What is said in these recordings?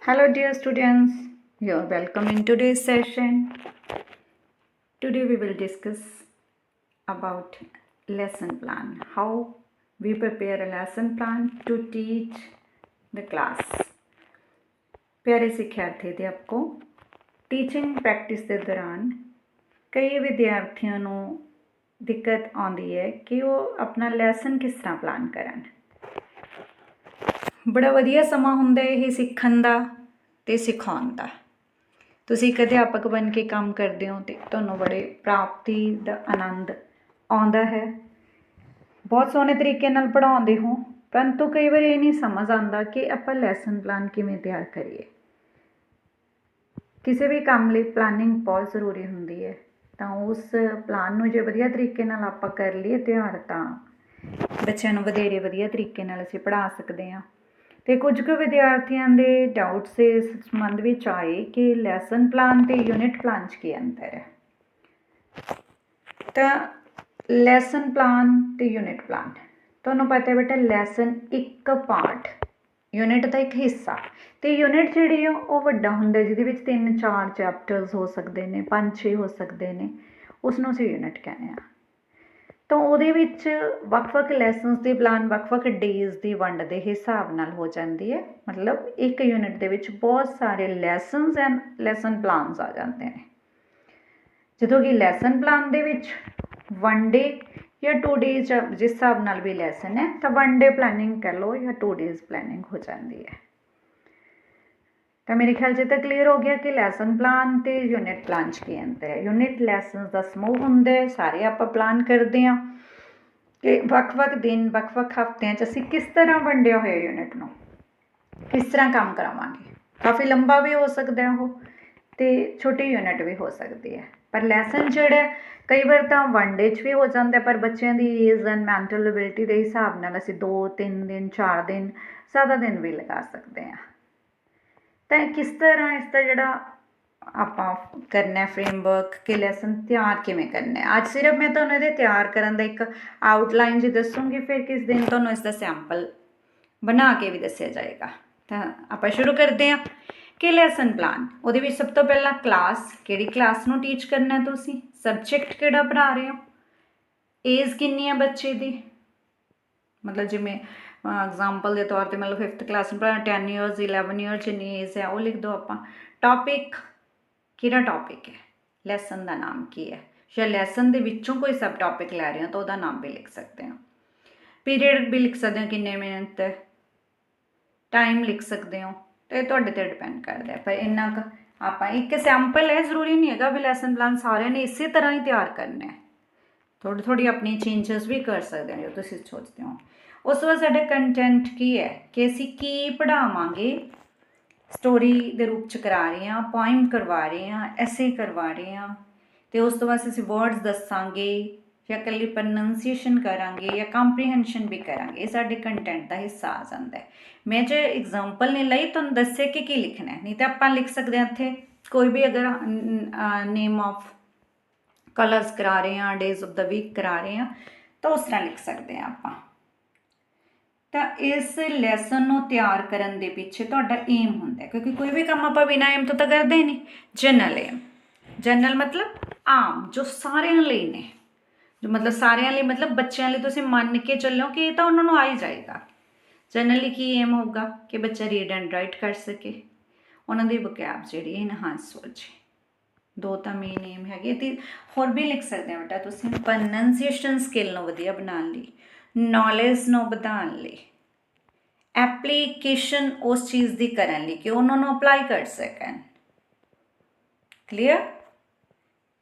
Hello, dear students. You're welcome in today's session. Today we will discuss about lesson plan. How we prepare a lesson plan to teach the class. ਪਿਆਰੇ ਸਿੱਖਿਆਰਥੀ ਅਧਿਆਪਕੋ, teaching practice ਦੇ ਦੌਰਾਨ ਕਈ ਵਿਦਿਆਰਥੀਆਂ ਨੂੰ ਦਿੱਕਤ ਆਉਂਦੀ ਹੈ ਕਿ ਉਹ ਆਪਣਾ ਲੈਸਨ ਕਿਸ ਤਰ੍ਹਾਂ ਪਲਾਨ ਕਰਨ। ਬੜਾ ਵਧੀਆ ਸਮਾਂ ਹੁੰਦਾ ਇਹ ਸਿੱਖਣ ਦਾ ਅਤੇ ਸਿਖਾਉਣ ਦਾ। ਤੁਸੀਂ ਇੱਕ ਅਧਿਆਪਕ ਬਣ ਕੇ ਕੰਮ ਕਰਦੇ ਹੋ ਅਤੇ ਤੁਹਾਨੂੰ ਬੜੇ ਪ੍ਰਾਪਤੀ ਦਾ ਆਨੰਦ ਆਉਂਦਾ ਹੈ। ਬਹੁਤ ਸੋਹਣੇ ਤਰੀਕੇ ਨਾਲ ਪੜ੍ਹਾਉਂਦੇ ਹੋ, ਪਰੰਤੂ ਕਈ ਵਾਰ ਇਹ ਨਹੀਂ ਸਮਝ ਆਉਂਦਾ ਕਿ ਆਪਾਂ ਲੈਸਨ ਪਲਾਨ ਕਿਵੇਂ ਤਿਆਰ ਕਰੀਏ। ਕਿਸੇ ਵੀ ਕੰਮ ਲਈ ਪਲਾਨਿੰਗ ਬਹੁਤ ਜ਼ਰੂਰੀ ਹੁੰਦੀ ਹੈ, ਤਾਂ ਉਸ ਪਲਾਨ ਨੂੰ ਜੇ ਵਧੀਆ ਤਰੀਕੇ ਨਾਲ ਆਪਾਂ ਕਰ ਲਈਏ ਤਿਆਰ, ਤਾਂ ਬੱਚਿਆਂ ਨੂੰ ਵਧੇਰੇ ਵਧੀਆ ਤਰੀਕੇ ਨਾਲ ਅਸੀਂ ਪੜ੍ਹਾ ਸਕਦੇ ਹਾਂ। ਅਤੇ ਕੁਝ ਕੁ ਵਿਦਿਆਰਥੀਆਂ ਦੇ ਡਾਊਟਸ ਇਸ ਸੰਬੰਧ ਵਿੱਚ ਆਏ ਕਿ ਲੈਸਨ ਪਲਾਨ ਅਤੇ ਯੂਨਿਟ ਪਲਾਨ 'ਚ ਕੀ ਅੰਤਰ ਹੈ। ਤਾਂ ਲੈਸਨ ਪਲਾਨ ਅਤੇ ਯੂਨਿਟ ਪਲਾਨ, ਤੁਹਾਨੂੰ ਪਤਾ ਬੇਟਾ, ਲੈਸਨ ਇੱਕ ਪਾਰਟ, ਯੂਨਿਟ ਦਾ ਇੱਕ ਹਿੱਸਾ, ਅਤੇ ਯੂਨਿਟ ਜਿਹੜੀ ਆ ਉਹ ਵੱਡਾ ਹੁੰਦਾ, ਜਿਹਦੇ ਵਿੱਚ 3-4 ਚੈਪਟਰਸ ਹੋ ਸਕਦੇ ਨੇ, 5-6 ਹੋ ਸਕਦੇ ਨੇ, ਉਸਨੂੰ ਅਸੀਂ ਯੂਨਿਟ ਕਹਿੰਦੇ ਹਾਂ। ਤਾਂ ਉਹਦੇ ਵਿੱਚ ਵੱਖ-ਵੱਖ ਲੈਸਨਸ ਦੇ ਪਲਾਨ ਵੱਖ-ਵੱਖ ਡੇਜ਼ ਦੀ ਵੰਡ ਦੇ ਹਿਸਾਬ ਨਾਲ ਹੋ ਜਾਂਦੀ ਹੈ। ਮਤਲਬ ਇੱਕ ਯੂਨਿਟ ਦੇ ਵਿੱਚ ਬਹੁਤ ਸਾਰੇ ਲੈਸਨਸ ਐਂਡ ਲੈਸਨ ਪਲਾਨਸ ਆ ਜਾਂਦੇ ਨੇ। ਜਦੋਂ ਕਿ ਲੈਸਨ ਪਲਾਨ ਦੇ ਵਿੱਚ 1 ਡੇ ਜਾਂ 2 ਡੇਜ਼ ਜਿਸ ਹਿਸਾਬ ਨਾਲ ਵੀ ਲੈਸਨ ਹੈ, ਤਾਂ 1 ਡੇ ਪਲੈਨਿੰਗ ਕਰ ਲਓ ਜਾਂ 2 ਡੇਜ਼ ਪਲੈਨਿੰਗ ਹੋ ਜਾਂਦੀ ਹੈ। ਤਾਂ ਮੇਰੇ ਖਿਆਲ 'ਚ ਤਾਂ ਕਲੀਅਰ ਹੋ ਗਿਆ ਕਿ ਲੈਸਨ ਪਲਾਨ ਅਤੇ ਯੂਨਿਟ ਪਲਾਨ 'ਚ ਕੀ ਅੰਤਰ ਹੈ। ਯੂਨਿਟ ਲੈਸਨਸ ਦਾ ਸਮੂਹ ਹੁੰਦਾ, ਸਾਰੇ ਆਪਾਂ ਪਲਾਨ ਕਰਦੇ ਹਾਂ ਕਿ ਵੱਖ-ਵੱਖ ਦਿਨ, ਵੱਖ-ਵੱਖ ਹਫ਼ਤਿਆਂ 'ਚ ਅਸੀਂ ਕਿਸ ਤਰ੍ਹਾਂ ਵੰਡਿਆ ਹੋਇਆ ਯੂਨਿਟ ਨੂੰ, ਕਿਸ ਤਰ੍ਹਾਂ ਕੰਮ ਕਰਾਵਾਂਗੇ। ਕਾਫੀ ਲੰਬਾ ਵੀ ਹੋ ਸਕਦਾ ਉਹ, ਅਤੇ ਛੋਟੀ ਯੂਨਿਟ ਵੀ ਹੋ ਸਕਦੀ ਹੈ। ਪਰ ਲੈਸਨ ਜਿਹੜਾ ਕਈ ਵਾਰ ਤਾਂ 1 ਡੇ 'ਚ ਵੀ ਹੋ ਜਾਂਦਾ, ਪਰ ਬੱਚਿਆਂ ਦੀ ਏਜ ਐਂਡ ਮੈਂਟਲ ਐਬਿਲਿਟੀ ਦੇ ਹਿਸਾਬ ਨਾਲ ਅਸੀਂ 2-3 ਦਿਨ, 4 ਦਿਨ, ਜ਼ਿਆਦਾ ਦਿਨ ਵੀ ਲਗਾ ਸਕਦੇ ਹਾਂ। ਤਾਂ ਕਿਸ ਤਰ੍ਹਾਂ ਇਸ ਦਾ ਜਿਹੜਾ ਆਪਾਂ ਕਰਨਾ ਫਰੇਮਵਰਕ ਕਿ ਲੈਸਨ ਤਿਆਰ ਕਿਵੇਂ ਕਰਨਾ। ਅੱਜ ਸਿਰਫ ਮੈਂ ਤੁਹਾਨੂੰ ਇਹਦੇ ਤਿਆਰ ਕਰਨ ਦਾ ਇੱਕ ਆਊਟਲਾਈਨ ਜੀ ਦੱਸੂੰਗੀ, ਫਿਰ ਕਿਸ ਦਿਨ ਤੁਹਾਨੂੰ ਇਸ ਦਾ ਸੈਂਪਲ ਬਣਾ ਕੇ ਵੀ ਦੱਸਿਆ ਜਾਏਗਾ। ਤਾਂ ਆਪਾਂ ਸ਼ੁਰੂ ਕਰਦੇ ਹਾਂ ਕਿ ਲੈਸਨ ਪਲਾਨ, ਉਹਦੇ ਵਿੱਚ ਸਭ ਤੋਂ ਪਹਿਲਾਂ ਕਲਾਸ, ਕਿਹੜੀ ਕਲਾਸ ਨੂੰ ਟੀਚ ਕਰਨਾ ਤੁਸੀਂ, ਸਬਜੈਕਟ ਕਿਹੜਾ ਪੜ੍ਹਾ ਰਹੇ ਹੋ, ਏਜ ਕਿੰਨੀ ਹੈ ਬੱਚੇ ਦੀ, ਮਤਲਬ ਜਿਵੇਂ ਐਗਜ਼ਾਮਪਲ ਦੇ ਤੌਰ 'ਤੇ ਮਤਲਬ 5th ਕਲਾਸ ਨੂੰ ਪੜ੍ਹਾਉਣਾ, 10 ਈਅਰਸ, 11 ਈਅਰਸ ਜਿੰਨੀ ਏਜ ਹੈ ਉਹ ਲਿਖ ਦਿਓ ਆਪਾਂ। ਟੌਪਿਕ, ਕਿਹੜਾ ਟੌਪਿਕ ਹੈ, ਲੈਸਨ ਦਾ ਨਾਮ ਕੀ ਹੈ, ਜਾਂ ਲੈਸਨ ਦੇ ਵਿੱਚੋਂ ਕੋਈ ਸਬ ਟੌਪਿਕ ਲੈ ਰਹੇ ਹੋ ਤਾਂ ਉਹਦਾ ਨਾਮ ਵੀ ਲਿਖ ਸਕਦੇ ਹੋ। ਪੀਰੀਅਡ ਵੀ ਲਿਖ ਸਕਦੇ ਹੋ, ਕਿੰਨੇ ਮਿੰਟ, ਟਾਈਮ ਲਿਖ ਸਕਦੇ ਹੋ, ਅਤੇ ਤੁਹਾਡੇ 'ਤੇ ਡਿਪੈਂਡ ਕਰਦਾ। ਪਰ ਇੰਨਾ ਕੁ ਆਪਾਂ ਇੱਕ ਸੈਂਪਲ ਹੈ, ਜ਼ਰੂਰੀ ਨਹੀਂ ਹੈਗਾ ਵੀ ਲੈਸਨ ਪਲਾਨ ਸਾਰਿਆਂ ਨੇ ਇਸੇ ਤਰ੍ਹਾਂ ਹੀ ਤਿਆਰ ਕਰਨਾ ਹੈ। ਥੋੜ੍ਹੀ ਆਪਣੀ ਚੇਂਜਸ ਵੀ ਕਰ ਸਕਦੇ ਹੋ ਜੋ ਤੁਸੀਂ ਸੋਚਦੇ ਹੋ। ਉਸ ਤੋਂ ਬਾਅਦ ਸਾਡਾ ਕੰਟੈਂਟ ਕੀ ਹੈ, ਕਿ ਅਸੀਂ ਕੀ ਪੜ੍ਹਾਵਾਂਗੇ। ਸਟੋਰੀ ਦੇ ਰੂਪ 'ਚ ਕਰਾ ਰਹੇ ਹਾਂ, ਪੋਇਮ ਕਰਵਾ ਰਹੇ ਹਾਂ, ਐਸੇ ਕਰਵਾ ਰਹੇ ਹਾਂ, ਅਤੇ ਉਸ ਤੋਂ ਬਾਅਦ ਅਸੀਂ ਵਰਡਸ ਦੱਸਾਂਗੇ ਜਾਂ ਇਕੱਲੀ ਪ੍ਰੋਨੰਸੀਏਸ਼ਨ ਕਰਾਂਗੇ ਜਾਂ ਕੰਪਰੀਹੈਂਸ਼ਨ ਵੀ ਕਰਾਂਗੇ। ਇਹ ਸਾਡੇ ਕੰਟੈਂਟ ਦਾ ਹਿੱਸਾ ਆ ਜਾਂਦਾ ਹੈ। ਮੈਂ ਜੇ ਐਗਜ਼ਾਮਪਲ ਨੇ ਲਈ ਤੁਹਾਨੂੰ ਦੱਸਿਆ ਕਿ ਕੀ ਲਿਖਣਾ, ਨਹੀਂ ਤਾਂ ਆਪਾਂ ਲਿਖ ਸਕਦੇ ਹਾਂ ਇੱਥੇ ਕੋਈ ਵੀ, ਅਗਰ ਨੇਮ ਆਫ ਕਲਰਸ ਕਰਾ ਰਹੇ ਹਾਂ, ਡੇਜ਼ ਆਫ ਦਾ ਵੀਕ ਕਰਾ ਰਹੇ ਹਾਂ, ਤਾਂ ਉਸ ਤਰ੍ਹਾਂ ਲਿਖ ਸਕਦੇ ਹਾਂ ਆਪਾਂ। ਤਾਂ ਇਸ ਲੈਸਨ ਨੂੰ ਤਿਆਰ ਕਰਨ ਦੇ ਪਿੱਛੇ ਤੁਹਾਡਾ ਏਮ ਹੁੰਦਾ, ਕਿਉਂਕਿ ਕੋਈ ਵੀ ਕੰਮ ਆਪਾਂ ਬਿਨਾਂ ਏਮ ਤੋਂ ਤਾਂ ਕਰਦੇ ਹੀ ਨਹੀਂ। ਜਨਰਲ ਏਮ, ਜਨਰਲ ਮਤਲਬ ਆਮ, ਜੋ ਸਾਰਿਆਂ ਲਈ ਨੇ, ਜੋ ਮਤਲਬ ਸਾਰਿਆਂ ਲਈ ਮਤਲਬ ਬੱਚਿਆਂ ਲਈ ਤੁਸੀਂ ਮੰਨ ਕੇ ਚੱਲੋ ਕਿ ਇਹ ਤਾਂ ਉਹਨਾਂ ਨੂੰ ਆ ਹੀ ਜਾਏਗਾ। ਜਨਰਲੀ ਕੀ ਏਮ ਹੋਊਗਾ ਕਿ ਬੱਚਾ ਰੀਡ ਐਂਡ ਰਾਈਟ ਕਰ ਸਕੇ, ਉਹਨਾਂ ਦੀ ਵੋਕੈਬ ਜਿਹੜੀ ਇਨਹਾਂਸ ਹੋ ਜਾਏ। 2 ਤਾਂ ਮੇਨ ਏਮ ਹੈਗੇ, ਅਤੇ ਹੋਰ ਵੀ ਲਿਖ ਸਕਦੇ ਹੋ ਬੇਟਾ ਤੁਸੀਂ। ਪ੍ਰੋਨੰਸੀਏਸ਼ਨ ਸਕਿੱਲ ਨੂੰ ਵਧੀਆ ਬਣਾਉਣ ਲਈ, ਨੌਲੇਜ ਨੂੰ ਵਧਾਉਣ ਲਈ, ਐਪਲੀਕੇਸ਼ਨ ਉਸ ਚੀਜ਼ ਦੀ ਕਰਨ ਲਈ ਕਿ ਉਹਨਾਂ ਨੂੰ ਅਪਲਾਈ ਕਰ ਸਕਣ। ਕਲੀਅਰ।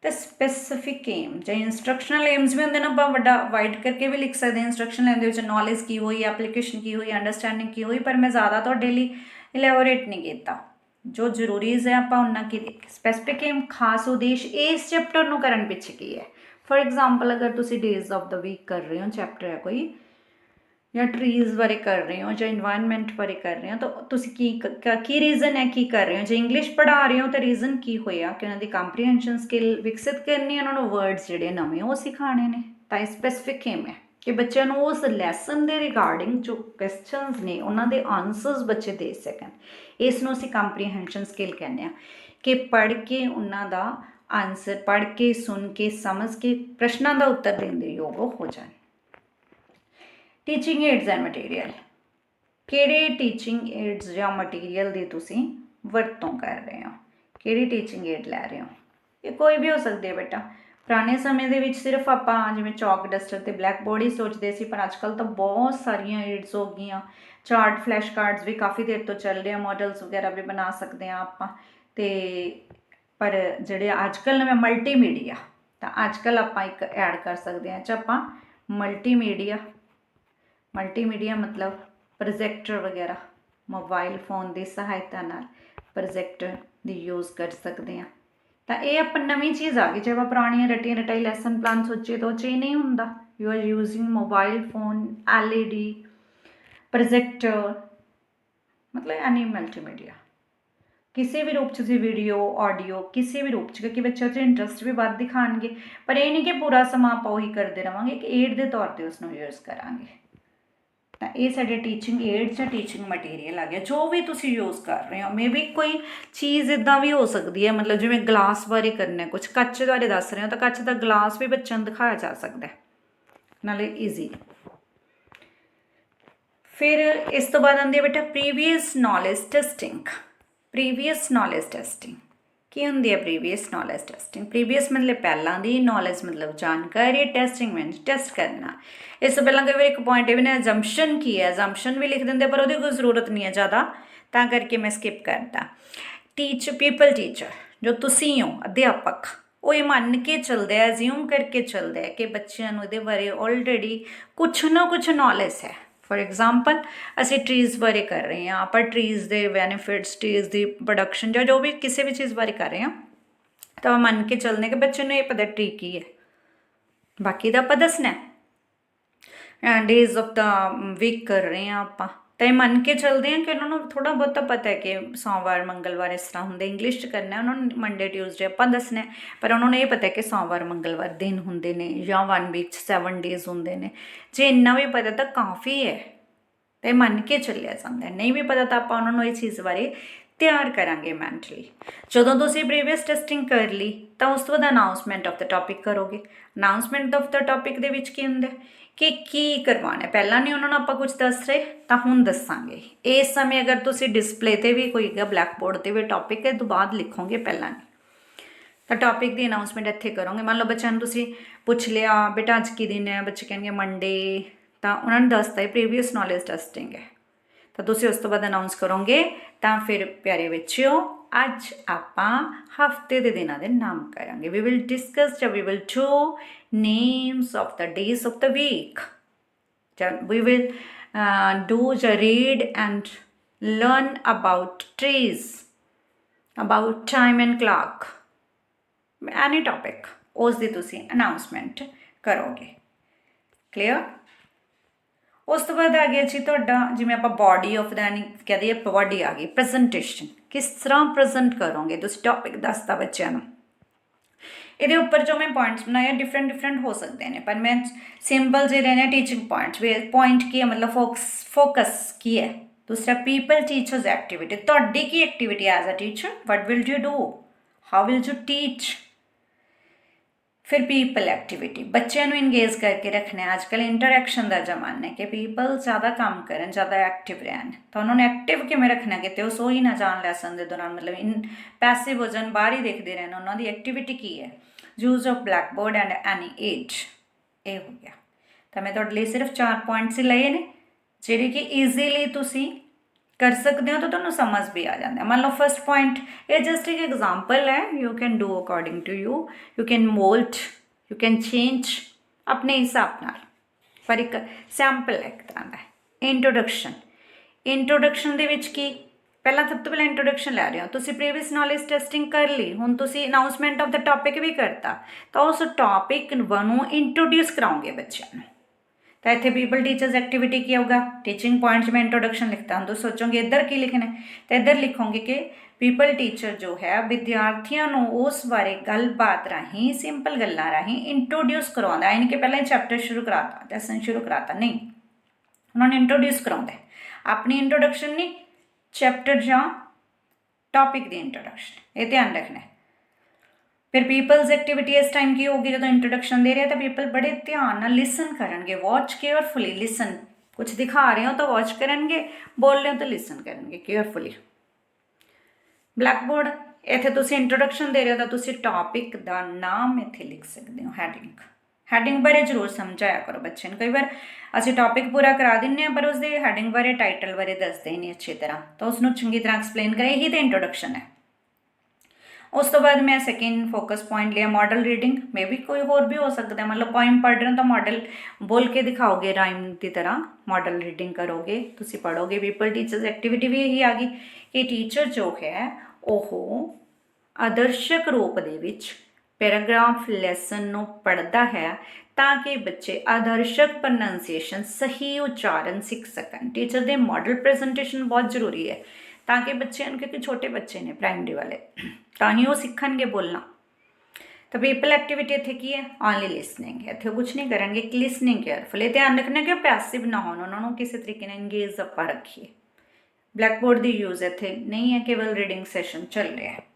ਅਤੇ ਸਪੈਸੀਫਿਕ ਏਮ ਜਾਂ ਇੰਸਟਰਕਸ਼ਨਲ ਏਮਸ ਵੀ ਹੁੰਦੇ ਨੇ, ਆਪਾਂ ਵੱਡਾ ਵਾਈਡ ਕਰਕੇ ਵੀ ਲਿਖ ਸਕਦੇ ਹਾਂ। ਇੰਸਟਰਕਸ਼ਨਲ ਏਮ ਦੇ ਵਿੱਚ ਨੌਲੇਜ ਕੀ ਹੋਈ, ਐਪਲੀਕੇਸ਼ਨ ਕੀ ਹੋਈ, ਅੰਡਰਸਟੈਂਡਿੰਗ ਕੀ ਹੋਈ, ਪਰ ਮੈਂ ਜ਼ਿਆਦਾ ਤੁਹਾਡੇ ਲਈ ਇਲੈਬੋਰੇਟ ਨਹੀਂ ਕੀਤਾ। ਜੋ ਜ਼ਰੂਰੀ ਹੈ ਆਪਾਂ ਉਹਨਾਂ ਕੀ ਲਿਖ। ਸਪੈਸੀਫਿਕ ਏਮ, ਖਾਸ ਉਦੇਸ਼ ਇਸ ਚੈਪਟਰ ਨੂੰ ਕਰਨ ਪਿੱਛੇ ਕੀ ਹੈ। ਫੋਰ ਐਗਜ਼ਾਮਪਲ, ਅਗਰ ਤੁਸੀਂ ਡੇਜ਼ ਆਫ ਦਾ ਵੀਕ ਕਰ ਰਹੇ ਹੋ, ਚੈਪਟਰ ਹੈ ਕੋਈ, ਜਾਂ ਟਰੀਜ਼ ਬਾਰੇ ਕਰ ਰਹੇ ਹੋ, ਜਾਂ ਇਨਵਾਇਰਨਮੈਂਟ ਬਾਰੇ ਕਰ ਰਹੇ ਹੋ, ਤਾਂ ਤੁਸੀਂ ਕੀ ਰੀਜ਼ਨ ਹੈ ਕੀ ਕਰ ਰਹੇ ਹੋ। ਜੇ ਇੰਗਲਿਸ਼ ਪੜ੍ਹਾ ਰਹੇ ਹੋ ਤਾਂ ਰੀਜ਼ਨ ਕੀ ਹੋਇਆ ਕਿ ਉਹਨਾਂ ਦੀ ਕੰਪਰੀਹੈਂਸ਼ਨ ਸਕਿੱਲ ਵਿਕਸਿਤ ਕਰਨੀ, ਉਹਨਾਂ ਨੂੰ ਵਰਡਸ ਜਿਹੜੇ ਨਵੇਂ ਉਹ ਸਿਖਾਉਣੇ ਨੇ। ਤਾਂ ਇਹ ਸਪੈਸੀਫਿਕ ਏਮ ਹੈ ਕਿ ਬੱਚਿਆਂ ਨੂੰ ਉਸ ਲੈਸਨ ਦੇ ਰਿਗਾਰਡਿੰਗ ਜੋ ਕੁਐਸਚਨਸ ਨੇ ਉਹਨਾਂ ਦੇ ਆਨਸਰਸ ਬੱਚੇ ਦੇ ਸਕਣ। ਇਸ ਨੂੰ ਅਸੀਂ ਕੰਪਰੀਹੈਂਸ਼ਨ ਸਕਿੱਲ ਕਹਿੰਦੇ ਹਾਂ ਕਿ ਪੜ੍ਹ ਕੇ ਉਹਨਾਂ ਦਾ ਆਨਸਰ, ਪੜ੍ਹ ਕੇ, ਸੁਣ ਕੇ, ਸਮਝ ਕੇ ਪ੍ਰਸ਼ਨਾਂ ਦਾ ਉੱਤਰ ਦੇਣ ਦੇ ਯੋਗ ਹੋ ਜਾਣ। ਟੀਚਿੰਗ ਏਡਸ ਐਂਡ ਮਟੀਰੀਅਲ, ਕਿਹੜੇ ਟੀਚਿੰਗ ਏਡਸ ਜਾਂ ਮਟੀਰੀਅਲ ਦੀ ਤੁਸੀਂ ਵਰਤੋਂ ਕਰ ਰਹੇ ਹੋ, ਕਿਹੜੀ ਟੀਚਿੰਗ ਏਡ ਲੈ ਰਹੇ ਹੋ। ਇਹ ਕੋਈ ਵੀ ਹੋ ਸਕਦੀ ਹੈ ਬੇਟਾ। ਪੁਰਾਣੇ ਸਮੇਂ ਦੇ ਵਿੱਚ ਸਿਰਫ ਆਪਾਂ ਜਿਵੇਂ ਚੌਕ, ਡਸਟਰ ਅਤੇ ਬਲੈਕ ਬੋਰਡ ਹੀ ਸੋਚਦੇ ਸੀ, ਪਰ ਅੱਜ ਕੱਲ੍ਹ ਤਾਂ ਬਹੁਤ ਸਾਰੀਆਂ ਏਡਸ ਹੋ ਗਈਆਂ। ਚਾਰਟ, ਫਲੈਸ਼ ਕਾਰਡਸ ਵੀ ਕਾਫੀ ਦੇਰ ਤੋਂ ਚੱਲ ਰਹੇ ਆ, ਮੋਡਲਸ ਵਗੈਰਾ ਵੀ ਬਣਾ ਸਕਦੇ ਹਾਂ ਆਪਾਂ। ਅਤੇ ਪਰ ਜਿਹੜੇ ਅੱਜ ਕੱਲ੍ਹ ਨਵੇਂ ਮਲਟੀਮੀਡੀਆ, ਤਾਂ ਅੱਜ ਕੱਲ੍ਹ ਆਪਾਂ ਇੱਕ ਐਡ ਕਰ ਸਕਦੇ ਹਾਂ ਆਪਾਂ ਮਲਟੀਮੀਡੀਆ ਮਤਲਬ ਪ੍ਰੋਜੈਕਟਰ ਵਗੈਰਾ, ਮੋਬਾਈਲ ਫੋਨ ਦੀ ਸਹਾਇਤਾ ਨਾਲ ਪ੍ਰੋਜੈਕਟਰ ਦੀ ਯੂਜ਼ ਕਰ ਸਕਦੇ ਹਾਂ। ਤਾਂ ਇਹ ਆਪਾਂ ਨਵੀਂ ਚੀਜ਼ ਆ ਗਈ। ਜੇ ਆਪਾਂ ਪੁਰਾਣੀਆਂ ਰਟੀਆਂ ਰਟਾਈ ਲੈਸਨ ਪਲਾਨ ਸੋਚੀਏ ਤਾਂ ਉਹ 'ਚ ਇਹ ਨਹੀਂ ਹੁੰਦਾ। You are using mobile phone, LED, projector, ਮਤਲਬ ਐਨੀ ਮਲਟੀਮੀਡੀਆ ਕਿਸੇ ਵੀ ਰੂਪ 'ਚ ਤੁਸੀਂ ਵੀਡੀਓ, ਆਡੀਓ ਕਿਸੇ ਵੀ ਰੂਪ 'ਚ, ਕਿਉਂਕਿ ਬੱਚਿਆਂ 'ਚ ਇੰਟਰਸਟ ਵੀ ਵੱਧ ਦਿਖਾਉਣਗੇ। ਪਰ ਇਹ ਨਹੀਂ ਕਿ ਪੂਰਾ ਸਮਾਂ ਆਪਾਂ ਉਹੀ ਕਰਦੇ ਰਹਾਂਗੇ, ਇੱਕ ਏਡ ਦੇ ਤੌਰ 'ਤੇ ਉਸਨੂੰ ਯੂਜ਼ ਕਰਾਂਗੇ। ਤਾਂ ਇਹ ਸਾਡੇ ਟੀਚਿੰਗ ਏਡ ਜਾਂ ਟੀਚਿੰਗ ਮਟੀਰੀਅਲ ਆ ਗਿਆ। ਜੋ ਵੀ ਤੁਸੀਂ ਯੂਜ਼ ਕਰ ਰਹੇ ਹੋ, ਮੇ ਬੀ ਕੋਈ ਚੀਜ਼ ਇੱਦਾਂ ਵੀ ਹੋ ਸਕਦੀ ਹੈ, ਮਤਲਬ ਜਿਵੇਂ ਗਲਾਸ ਬਾਰੇ ਕਰਨਾ, ਕੁਛ ਕੱਚ ਬਾਰੇ ਦੱਸ ਰਹੇ ਹੋ ਤਾਂ ਕੱਚ ਦਾ ਗਲਾਸ ਵੀ ਬੱਚਿਆਂ ਨੂੰ ਦਿਖਾਇਆ ਜਾ ਸਕਦਾ, ਨਾਲੇ ਈਜ਼ੀ। ਫਿਰ ਇਸ ਤੋਂ ਬਾਅਦ ਆਉਂਦੀ ਹੈ ਬੇਟਾ previous knowledge testing. Previous knowledge testing ਕੀ ਹੁੰਦੀ ਹੈ? ਪ੍ਰੀਵੀਅਸ ਨੌਲੇਜ ਟੈਸਟਿੰਗ, ਪ੍ਰੀਵੀਅਸ ਮਤਲਬ ਪਹਿਲਾਂ ਦੀ, ਨੌਲੇਜ ਮਤਲਬ ਜਾਣਕਾਰੀ, ਟੈਸਟਿੰਗ ਮੀਨਸ ਟੈਸਟ ਕਰਨਾ। ਇਸ ਤੋਂ ਪਹਿਲਾਂ ਕਈ ਵਾਰ ਇੱਕ ਪੁਆਇੰਟ ਇਹ ਵੀ ਨੇ, ਐਜੰਪਸ਼ਨ ਕੀ ਹੈ? ਐਜੰਪਸ਼ਨ ਵੀ ਲਿਖ ਦਿੰਦੇ ਪਰ ਉਹਦੀ ਕੋਈ ਜ਼ਰੂਰਤ ਨਹੀਂ ਹੈ ਜ਼ਿਆਦਾ, ਤਾਂ ਕਰਕੇ ਮੈਂ ਸਕਿਪ ਕਰਤਾ। ਪੀਪਲ ਟੀਚਰ, ਜੋ ਤੁਸੀਂ ਹੋ ਅਧਿਆਪਕ, ਉਹ ਇਹ ਮੰਨ ਕੇ ਚੱਲਦਾ ਹੈ, ਐਜ਼ਿਊਮ ਕਰਕੇ ਚੱਲਦਾ ਹੈ ਕਿ ਬੱਚਿਆਂ ਨੂੰ ਇਹਦੇ ਬਾਰੇ ਆਲਰੇਡੀ ਕੁਛ ਨਾ ਕੁਛ ਨੌਲੇਜ ਹੈ। ਫੋਰ ਐਗਜ਼ਾਮਪਲ ਅਸੀਂ ਟਰੀਜ਼ ਬਾਰੇ ਕਰ ਰਹੇ ਹਾਂ, ਆਪਾਂ ਟਰੀਜ਼ ਦੇ ਬੈਨੀਫਿਟਸ, ਟਰੀਜ਼ ਦੀ ਪ੍ਰੋਡਕਸ਼ਨ ਜਾਂ ਜੋ ਵੀ ਕਿਸੇ ਵੀ ਚੀਜ਼ ਬਾਰੇ ਕਰ ਰਹੇ ਹਾਂ, ਤਾਂ ਮੰਨ ਕੇ ਚੱਲਦੇ ਕਿ ਬੱਚੇ ਨੂੰ ਇਹ ਪਤਾ ਟਰੀ ਕੀ ਹੈ, ਬਾਕੀ ਦਾ ਆਪਾਂ ਦੱਸਣਾ। ਡੇਜ਼ ਆਫ ਦਾ ਵੀਕ ਕਰ ਰਹੇ ਹਾਂ ਆਪਾਂ, ਤਾਂ ਇਹ ਮੰਨ ਕੇ ਚੱਲਦੇ ਹਾਂ ਕਿ ਉਹਨਾਂ ਨੂੰ ਥੋੜ੍ਹਾ ਬਹੁਤਾ ਪਤਾ ਹੈ ਕਿ ਸੋਮਵਾਰ, ਮੰਗਲਵਾਰ ਇਸ ਤਰ੍ਹਾਂ ਹੁੰਦੇ। ਇੰਗਲਿਸ਼ 'ਚ ਕਰਨਾ ਉਹਨਾਂ ਨੂੰ ਮੰਡੇ, ਟਿਊਜ਼ਡੇ ਆਪਾਂ ਦੱਸਣਾ, ਪਰ ਉਹਨਾਂ ਨੂੰ ਇਹ ਪਤਾ ਕਿ ਸੋਮਵਾਰ, ਮੰਗਲਵਾਰ ਦਿਨ ਹੁੰਦੇ ਨੇ ਜਾਂ 1 ਵੀਕ 'ਚ 7 ਡੇਜ਼ ਹੁੰਦੇ ਨੇ। ਜੇ ਇੰਨਾ ਵੀ ਪਤਾ ਤਾਂ ਕਾਫੀ ਹੈ, ਅਤੇ ਮੰਨ ਕੇ ਚੱਲਿਆ ਜਾਂਦਾ। ਨਹੀਂ ਵੀ ਪਤਾ ਤਾਂ ਆਪਾਂ ਉਹਨਾਂ ਨੂੰ ਇਹ ਚੀਜ਼ ਬਾਰੇ ਤਿਆਰ ਕਰਾਂਗੇ ਮੈਂਟਲੀ। ਜਦੋਂ ਤੁਸੀਂ ਪ੍ਰੀਵੀਅਸ ਟੈਸਟਿੰਗ ਕਰ ਲਈ ਤਾਂ ਉਸ ਤੋਂ ਬਾਅਦ ਅਨਾਊਂਸਮੈਂਟ ਆਫ ਦਾ ਟੋਪਿਕ ਕਰੋਗੇ। ਅਨਾਊਂਸਮੈਂਟ ਆਫ ਦਾ ਟੋਪਿਕ ਦੇ ਵਿੱਚ ਕੀ ਹੁੰਦਾ ਕਿ ਕੀ ਕਰਵਾਉਣਾ। ਪਹਿਲਾਂ ਨਹੀਂ ਉਹਨਾਂ ਨੂੰ ਆਪਾਂ ਕੁਝ ਦੱਸ ਰਹੇ ਤਾਂ ਹੁਣ ਦੱਸਾਂਗੇ। ਇਸ ਸਮੇਂ ਅਗਰ ਤੁਸੀਂ ਡਿਸਪਲੇ 'ਤੇ ਵੀ ਕੋਈ ਬਲੈਕ ਬੋਰਡ 'ਤੇ ਵੀ ਟੋਪਿਕ ਹੈ ਤੋਂ ਬਾਅਦ ਲਿਖੋਗੇ, ਪਹਿਲਾਂ ਨਹੀਂ, ਤਾਂ ਟੋਪਿਕ ਦੀ ਅਨਾਊਂਸਮੈਂਟ ਇੱਥੇ ਕਰੋਗੇ। ਮੰਨ ਲਓ ਬੱਚਿਆਂ ਨੂੰ ਤੁਸੀਂ ਪੁੱਛ ਲਿਆ ਬੇਟਾ ਅੱਜ ਕੀ ਦਿਨ ਹੈ, ਬੱਚੇ ਕਹਿਣਗੇ ਮੰਡੇ, ਤਾਂ ਉਹਨਾਂ ਨੂੰ ਦੱਸਦਾ ਇਹ ਪ੍ਰੀਵੀਅਸ ਨੌਲੇਜ ਟੈਸਟਿੰਗ ਹੈ, ਤਾਂ ਤੁਸੀਂ ਉਸ ਤੋਂ ਬਾਅਦ ਅਨਾਊਂਸ ਕਰੋਗੇ। ਤਾਂ ਫਿਰ ਪਿਆਰੇ ਬੱਚਿਓ, ਅੱਜ ਆਪਾਂ ਹਫਤੇ ਦੇ ਦਿਨਾਂ ਦੇ ਨਾਮ ਕਰਾਂਗੇ। ਵੀ ਵਿਲ ਡਿਸਕਸ ਜਾਂ we will do names of the days of the week, ਜਾਂ ਵੀ ਵਿਲ ਡੂ ਜਾਂ read and learn about trees, about time and clock, any topic, ਉਸ ਦੀ ਤੁਸੀਂ ਅਨਾਊਂਸਮੈਂਟ ਕਰੋਗੇ। ਕਲੀਅਰ? ਉਸ ਤੋਂ ਬਾਅਦ ਆ ਗਿਆ ਜੀ ਤੁਹਾਡਾ, ਜਿਵੇਂ ਆਪਾਂ ਬਾਡੀ ਆਫ ਦਾ ਕਹਿ ਦਈਏ, ਬਾਡੀ ਆ ਗਈ ਪ੍ਰੈਜੈਂਟੇਸ਼ਨ। ਕਿਸ ਤਰ੍ਹਾਂ ਪ੍ਰੈਜੈਂਟ ਕਰੋਗੇ ਤੁਸੀਂ, ਟੋਪਿਕ ਦੱਸਦਾ ਬੱਚਿਆਂ ਨੂੰ। ਇਹਦੇ ਉੱਪਰ ਜੋ ਮੈਂ ਪੁਆਇੰਟਸ ਬਣਾਏ ਡਿਫਰੈਂਟ ਹੋ ਸਕਦੇ ਨੇ, ਪਰ ਮੈਂ ਸਿੰਪਲ ਜਿਹੇ ਰਹਿਣੇ ਟੀਚਿੰਗ ਪੁਆਇੰਟਸ। ਵੀ ਪੁਆਇੰਟ ਕੀ ਹੈ, ਮਤਲਬ ਫੋਕਸ ਕੀ ਹੈ। ਦੂਸਰਾ ਪੀਪਲ ਟੀਚਰਸ ਐਕਟੀਵਿਟੀ, ਤੁਹਾਡੀ ਕੀ activity as a teacher, what will you do, how will you teach. ਫਿਰ ਪੀਪਲ ਐਕਟੀਵਿਟੀ, ਬੱਚਿਆਂ ਨੂੰ ਇੰਗੇਜ ਕਰਕੇ ਰੱਖਣਾ। ਅੱਜ ਕੱਲ੍ਹ ਇੰਟਰੈਕਸ਼ਨ ਦਾ ਜ਼ਮਾਨਾ ਹੈ ਕਿ ਪੀਪਲ ਜ਼ਿਆਦਾ ਕੰਮ ਕਰਨ, ਜ਼ਿਆਦਾ ਐਕਟਿਵ ਰਹਿਣ, ਤਾਂ ਉਹਨਾਂ ਨੂੰ ਐਕਟਿਵ ਕਿਵੇਂ ਰੱਖਣਾ, ਕਿਤੇ ਉਹ ਸੋ ਹੀ ਨਾ ਜਾਣ ਲੈਸਨ ਦੇ ਦੌਰਾਨ, ਮਤਲਬ ਪੈਸਿਵ ਹੋ ਜਾਣ, ਬਾਹਰ ਹੀ ਦੇਖਦੇ ਰਹਿਣ। ਉਹਨਾਂ ਦੀ ਐਕਟੀਵਿਟੀ ਕੀ ਹੈ, use of black board and any age, ਇਹ ਹੋ ਗਿਆ। ਤਾਂ ਮੈਂ ਤੁਹਾਡੇ ਲਈ ਸਿਰਫ 4 ਪੁਆਇੰਟਸ ਹੀ ਲਏ ਨੇ, ਜਿਹੜੇ ਕਿ ਈਜ਼ੀਲੀ ਤੁਸੀਂ ਕਰ ਸਕਦੇ ਹੋ, ਤਾਂ ਤੁਹਾਨੂੰ ਸਮਝ ਵੀ ਆ ਜਾਂਦਾ। ਮੰਨ ਲਓ ਫਸਟ ਪੁਆਇੰਟ, ਇਹ ਜਸਟ ਇੱਕ ਐਗਜ਼ਾਮਪਲ ਹੈ, you can do according to you can mould, you can change ਆਪਣੇ ਹਿਸਾਬ ਨਾਲ, ਪਰ ਇੱਕ ਸੈਂਪਲ ਹੈ ਇੱਕ ਤਰ੍ਹਾਂ ਦਾ। ਇੰਟਰੋਡਕਸ਼ਨ ਦੇ ਵਿੱਚ ਕੀ, ਪਹਿਲਾਂ ਸਭ ਤੋਂ ਪਹਿਲਾਂ ਇੰਟਰੋਡਕਸ਼ਨ ਲੈ ਰਹੇ ਹੋ ਤੁਸੀਂ। ਪ੍ਰੀਵੀਅਸ ਨੌਲੇਜ ਟੈਸਟਿੰਗ ਕਰ ਲਈ, ਹੁਣ ਤੁਸੀਂ ਅਨਾਊਂਸਮੈਂਟ ਆਫ ਦਾ ਟੋਪਿਕ ਵੀ ਕਰਤਾ, ਤਾਂ ਉਸ ਟੋਪਿਕ ਨੂੰ ਇੰਟਰੋਡਿਊਸ ਕਰਾਓਗੇ ਬੱਚਿਆਂ ਨੂੰ। तो इतने पीपल टीचर्स एक्टिविटी की होगा, टीचिंग पॉइंट्स में इंट्रोडक्शन लिखता हूँ, तो सोचोगे इधर की लिखना है, तो इधर लिखोगे कि पीपल टीचर जो है विद्यार्थियों को उस बारे गलबात राही सिंपल गल्लां राही इंट्रोड्यूस करवाता, यानी कि पहले चैप्टर शुरू कराता, लैसन शुरू कराता नहीं, उन्होंने इंट्रोड्यूस कराਉਂਦਾ है, अपनी इंट्रोडक्शन नहीं चैप्टर ਜਾਂ टॉपिक की इंट्रोडक्शन, ये ध्यान रखना है। फिर पीपल्स एक्टिविटी इस टाइम की होगी जो इंट्रोडक्शन दे रहे हैं, तो पीपल बड़े ध्यान नाल लिसन करेंगे, वॉच केयरफुली लिसन, कुछ दिखा रहे हो तो वॉच करेंगे, बोल रहे हो तो लिसन करेंगे केयरफुली। ब्लैक बोर्ड इत्थे तुसीं इंट्रोडक्शन दे रहे हो तो तुसीं टॉपिक का नाम इत्थे लिख सकते हो, हैडिंग बारे जरूर समझाया करो बच्चे कई बार असीं टॉपिक पूरा करा दिंने पर उसके हैडिंग बारे टाइटल बारे दसते ही नहीं अच्छी तरह, तो उसनूं चंगी तरह एक्सप्लेन करें, यही तो इंट्रोडक्शन है। उस तो बाद मैं सैकेंड फोकस पॉइंट लिया मॉडल रीडिंग, मे भी कोई होर भी हो सकता है, मतलब पोइम पढ़ रहे हो तो मॉडल बोल के दिखाओगे राइम की तरह, मॉडल रीडिंग करोगे, तुसी पढ़ोगे। पीपल टीचर्स एक्टिविटी भी यही आ गई कि टीचर जो है ਉਹ ਆਦਰਸ਼ਕ ਰੂਪ ਦੇ ਵਿੱਚ ਪੈਰਾਗ੍ਰਾਫ ਲੈਸਨ ਨੂੰ ਪੜ੍ਹਦਾ ਹੈ ਤਾਂ ਕਿ ਬੱਚੇ ਆਦਰਸ਼ਕ ਪ੍ਰੋਨਾਂਸੀਏਸ਼ਨ ਸਹੀ ਉਚਾਰਨ ਸਿੱਖ ਸਕਣ। ਟੀਚਰ ਦੇ ਮॉडल ਪ੍ਰੈਜੈਂਟੇਸ਼ਨ ਬਹੁਤ ਜ਼ਰੂਰੀ ਹੈ ਤਾਂ ਕਿ ਬੱਚਿਆਂ ਨੂੰ, ਕਿਉਂਕਿ ਛੋਟੇ ਬੱਚੇ ਨੇ ਪ੍ਰਾਇਮਰੀ ਵਾਲੇ, ਤਾਂ ਹੀ ਉਹ ਸਿੱਖਣਗੇ ਬੋਲਣਾ। तो पीपल एक्टिविटी इतने की है ऑनली लिसनिंग, इतने कुछ नहीं करेंगे, लिसनिंग केयरफुली, ध्यान रखना कि पैसिव ना हो, उन्होंने किसी तरीके ने इंगेज आप रखिए। ब्लैक बोर्ड की यूज़ इतने नहीं है, केवल रीडिंग सैशन चल रहा है।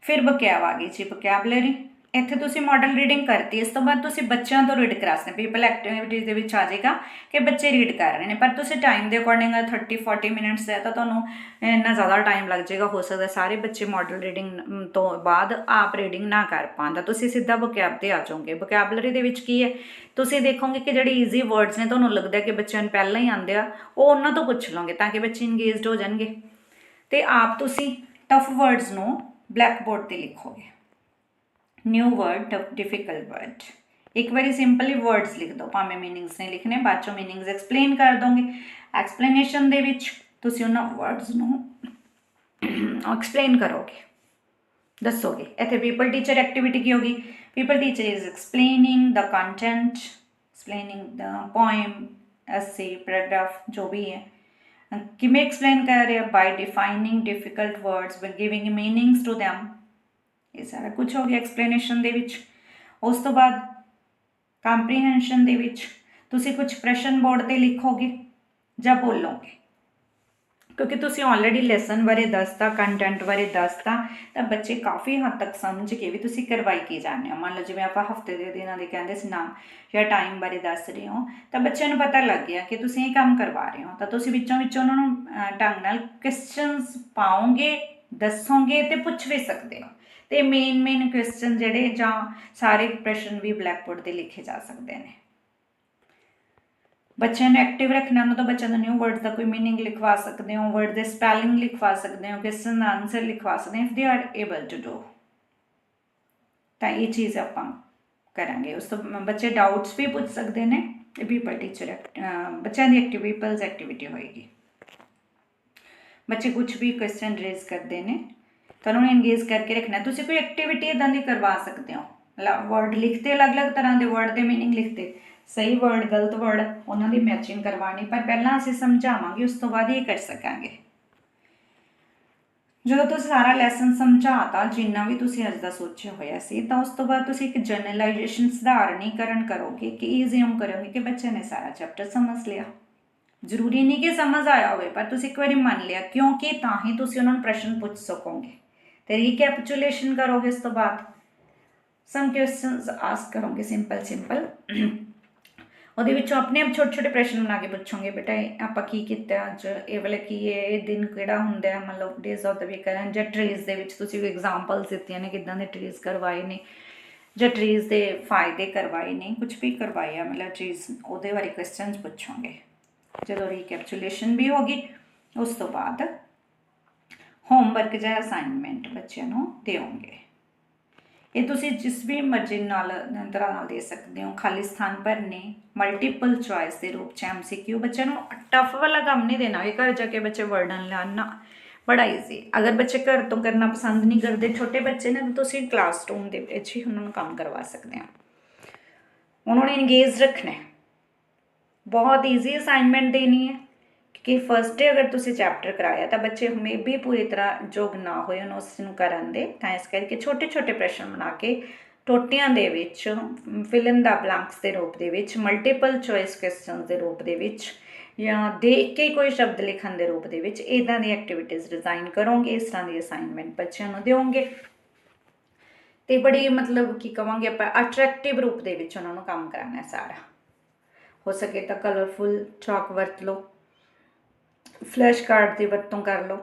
फिर वकैब आ गई जी, वकैबलरी इतने तुम मॉडल रीडिंग करती, इस तो बाद तुम बच्चों तो रीड करा सकते। पीपल एक्टिविटी के आ जाएगा कि बच्चे रीड कर रहे हैं, पर तुम टाइम के अकॉर्डिंग 30-40 मिनट्स है तो तुम्हें इन्ना ज़्यादा टाइम लग जाएगा, हो सकता है सारे बच्चे मॉडल रीडिंग तो बाद आप रीडिंग ना कर पाते, तुम सीधा वकैब पर आ जाओगे। वकैबलरी के की है, तुम देखोगे कि जो ईजी वर्ड्स ने तुम्हें लगता है कि बच्चों पहले ही आते हैं, वो उन्होंने तो पूछ लोगे ताकि बच्चे इंगेजड हो जाएंगे। तो आप तुम टफ वर्ड्स को ब्लैक बोर्ड पर लिखोगे, न्यू वर्ड डिफिकल्ट वर्ड, एक बार सिंपली वर्ड्स लिख दो, भावें मीनिंग्स नहीं लिखने, बाद चो मीनिंग्स एक्सप्लेन कर दोगे। एक्सप्लेनेशन दे विच तुसीं उन्हां वर्ड्स नूं एक्सप्लेन करोगे, दसोगे। इत्थे पीपल टीचर एक्टिविटी की होगी, people teacher is explaining the content, explaining the poem, essay, paragraph जो भी है, किमें एक्सप्लेन कर रहे हैं, by defining difficult words, by giving meanings to them, ये सारा कुछ हो गया एक्सप्लेनेशन दे विच। उस तो बाद कंप्रीहेंशन दे विच तुसी कुछ प्रश्न बोर्ड ते लिखोगे या बोलोगे, क्योंकि तुसी ऑलरेडी लैसन बारे दसता, कंटेंट बारे दसता, तो बच्चे काफ़ी हद तक समझ के भी तुसी करवाई की जाने हो। मान लो जिवें आपां हफ्ते दे दिनां दे कहंदे सी नाम या टाइम बारे दस रहे हो, तो बच्चों को पता लग गया कि तुसी ये काम करवा रहे हो, तो तुसी विचों विचों उन्हां नूं ढंग नाल क्वेश्चनस पाओगे, दसोगे तो पूछ भी सकते हो। तो मेन क्वेश्चन जोड़े जां सारे प्रश्न भी ब्लैक बोर्ड पर लिखे जा सकते हैं। बच्चों ने एक्टिव रखना, तो बच्चों को न्यू वर्ड का कोई मीनिंग लिखवा सकते हो, वर्ड के स्पैलिंग लिखवा सकते हो, क्वेश्चन का आंसर लिखवा सकते हो, if they are able to do, तो ये चीज़ आप करांगे। उस तो बच्चे डाउट्स भी पूछ सकते हैं, पीपल टीचर बच्चों की पीपल्स एक्टिविटी होएगी। बच्चे कुछ भी क्वेश्चन रेज करते हैं तो उन्होंने इंगेज करके रखना। तुसी कोई एक्टिविटी इदां दी करवा सकते हो, वर्ड लिखते अलग अलग तरह के वर्ड के मीनिंग लिखते, सही वर्ड गलत वर्ड उन्होंने मैचिंग करवानी, पर पहला असीं समझावांगे, उस तो बाद ये कर सकांगे। जो तुसीं सारा लैसन समझाता जिन्ना भी तुसीं अज दा सोचिया होया सी, तो उस तो बाद तुसीं एक जनरलाइजेशन सधारणीकरण करोगे कि ईजियम करोगे कि बच्चे ने सारा चैप्टर समझ लिया। जरूरी नहीं कि समझ आया हो, पर तुसीं एक बार मन लिया, क्योंकि तां ही तुसीं उन्होंने प्रश्न पूछ सकोगे। तो रिकैपिचुलेशन करोगे, उस तो बाद सम क्वेश्चंस आस्क करोगे सिंपल ਉਹਦੇ ਵਿੱਚੋਂ ਆਪਣੇ ਆਪ ਛੋਟੇ प्रश्न बना के पूछोगे, बेटा ਆਪਾਂ ਕੀ ਕੀਤਾ ਅੱਜ, ਇਹ ਵਾਲੇ ਕੀ ਹੈ, ਇਹ ਦਿਨ ਕਿਹੜਾ ਹੁੰਦਾ ਹੈ, ਮਤਲਬ ਡੇਜ਼ ਆਫ ਦ ਵੀਕ ਕਰਨ, ਜਾਂ ਟਰੀਜ਼ ਦੇ ਵਿੱਚ ਤੁਸੀਂ ਐਗਜ਼ਾਮਪਲਸ ਦਿੱਤੀਆਂ ਨੇ ਕਿੱਦਾਂ ਦੇ ਟਰੀਜ਼ ਕਰਵਾਏ ਨੇ, ਜਾਂ ਟਰੀਜ਼ ਦੇ ਫਾਇਦੇ ਕਰਵਾਏ ਨੇ, ਕੁਝ ਵੀ ਕਰਵਾਇਆ मतलब ਚੀਜ਼ ਉਹਦੇ ਬਾਰੇ ਕੁਐਸਚਨਸ ਪੁੱਛੋਗੇ। ਜਦੋਂ ਰੀਕੈਪਚੁਲੇਸ਼ਨ ਵੀ ਹੋਗੀ, ਉਸ ਤੋਂ ਬਾਅਦ ਹੋਮਵਰਕ ਜਾਂ ਅਸਾइनमेंट ਬੱਚਿਆਂ ਨੂੰ ਦਿਓਗੇ। ये तुसी जिस भी मर्जी तरह दे सकते हो, खाली स्थान भरने, मल्टीपल चॉइस के रूप च MCQ, बच्चों को टफ वाला काम नहीं देना कि घर जाके बच्चे वर्डन लाना, बड़ा ईजी। अगर बच्चे घर तो करना पसंद नहीं करते, छोटे बच्चे ने, तो तुसी क्लासरूम के ही उन्होंने काम करवा सकते हो। उन्होंने इंगेज रखना है, बहुत ईजी असाइनमेंट देनी है कि फर्स्ट डे अगर तुसी चैप्टर कराया तो बच्चे मे भी पूरी तरह जोग ना होए ਉਹਨੂੰ ਉਸ ਨੂੰ ਕਰਨ ਦੇ ਤਾਂ ਇਸ ਕਰਕੇ ਛੋਟੇ ਛੋਟੇ ਪ੍ਰਸ਼ਨ ਬਣਾ ਕੇ ਟੋਟਿਆਂ ਦੇ ਵਿੱਚ ਫਿਲ ਇਨ ਦਾ ਬਲੈਂਕਸ ਦੇ ਰੂਪ ਦੇ ਵਿੱਚ ਮਲਟੀਪਲ ਚੋਇਸ ਕੁਐਸਚਨਸ ਦੇ ਰੂਪ ਦੇ ਵਿੱਚ ਜਾਂ ਦੇਖ ਕੇ ਕੋਈ ਸ਼ਬਦ ਲਿਖਣ ਦੇ ਰੂਪ ਦੇ ਵਿੱਚ ਇੱਦਾਂ ਦੀ ਐਕਟੀਵਿਟੀਜ਼ ਡਿਜ਼ਾਈਨ ਕਰੋਗੇ ਇਸ ਤਰ੍ਹਾਂ ਦੀ ਅਸਾਈਨਮੈਂਟ ਬੱਚਿਆਂ ਨੂੰ ਦਿਓਗੇ ਤੇ ਬੜੀ ਮਤਲਬ ਕੀ ਕਵਾਂਗੇ ਆਪਾਂ ਅਟਰੈਕਟਿਵ ਰੂਪ ਦੇ ਵਿੱਚ ਉਹਨਾਂ ਨੂੰ ਕੰਮ ਕਰਾਉਣਾ ਸਾਰਾ ਹੋ ਸਕੇ ਤਾਂ ਕਲਰਫੁਲ ਚਾਕ ਵਰਤ ਲਓ ਫਲੈਸ਼ ਕਾਰਡ ਦੀ ਵਰਤੋਂ ਕਰ ਲਓ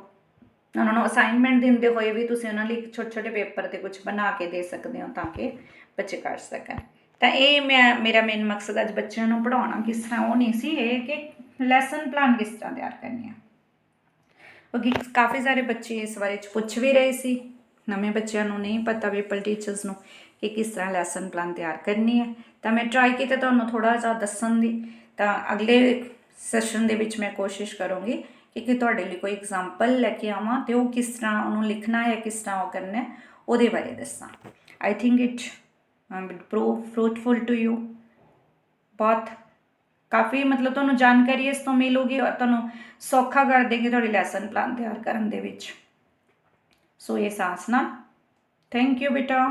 ਉਹਨਾਂ ਨੂੰ ਅਸਾਈਨਮੈਂਟ ਦਿੰਦੇ ਹੋਏ ਵੀ ਤੁਸੀਂ ਉਹਨਾਂ ਲਈ ਛੋਟੇ ਛੋਟੇ ਪੇਪਰ 'ਤੇ ਕੁਝ ਬਣਾ ਕੇ ਦੇ ਸਕਦੇ ਹੋ ਤਾਂ ਕਿ ਬੱਚੇ ਕਰ ਸਕਣ ਤਾਂ ਇਹ ਮੇਰਾ ਮੇਨ ਮਕਸਦ ਅੱਜ ਬੱਚਿਆਂ ਨੂੰ ਪੜ੍ਹਾਉਣਾ ਕਿਸ ਤਰ੍ਹਾਂ ਉਹ ਨਹੀਂ ਸੀ ਇਹ ਕਿ ਲੈਸਨ ਪਲਾਨ ਕਿਸ ਤਰ੍ਹਾਂ ਤਿਆਰ ਕਰਨੇ ਆ ਕਿਉਂਕਿ ਕਾਫੀ ਸਾਰੇ ਬੱਚੇ ਇਸ ਬਾਰੇ 'ਚ ਪੁੱਛ ਵੀ ਰਹੇ ਸੀ ਨਵੇਂ ਬੱਚਿਆਂ ਨੂੰ ਨਹੀਂ ਪਤਾ ਪੀਪਲ ਟੀਚਰਸ ਨੂੰ ਕਿ ਕਿਸ ਤਰ੍ਹਾਂ ਲੈਸਨ ਪਲਾਨ ਤਿਆਰ ਕਰਨੀ ਹੈ ਤਾਂ ਮੈਂ ਟਰਾਈ ਕੀਤਾ ਤੁਹਾਨੂੰ ਥੋੜ੍ਹਾ ਜਿਹਾ ਦੱਸਣ ਦੀ ਤਾਂ ਅਗਲੇ ਸੈਸ਼ਨ ਦੇ ਵਿੱਚ ਮੈਂ ਕੋਸ਼ਿਸ਼ ਕਰੂੰਗੀ ਕਿ ਤੁਹਾਡੇ ਲਈ ਕੋਈ ਐਗਜ਼ਾਮਪਲ ਲੈ ਕੇ ਆਵਾਂ ਅਤੇ ਉਹ ਕਿਸ ਤਰ੍ਹਾਂ ਉਹਨੂੰ ਲਿਖਣਾ ਹੈ ਕਿਸ ਤਰ੍ਹਾਂ ਉਹ ਕਰਨਾ ਉਹਦੇ ਬਾਰੇ ਦੱਸਾਂ I think it prove fruitful to you ਬਹੁਤ ਕਾਫੀ ਮਤਲਬ ਤੁਹਾਨੂੰ ਜਾਣਕਾਰੀ ਇਸ ਤੋਂ ਮਿਲੂਗੀ ਔਰ ਤੁਹਾਨੂੰ ਸੌਖਾ ਕਰ ਦੇਗੀ ਤੁਹਾਡੀ ਲੈਸਨ ਪਲਾਨ ਤਿਆਰ ਕਰਨ ਦੇ ਵਿੱਚ ਸੋ ਇਹ ਸਾਂਸ ਨਾਲ ਥੈਂਕ ਯੂ ਬੇਟਾ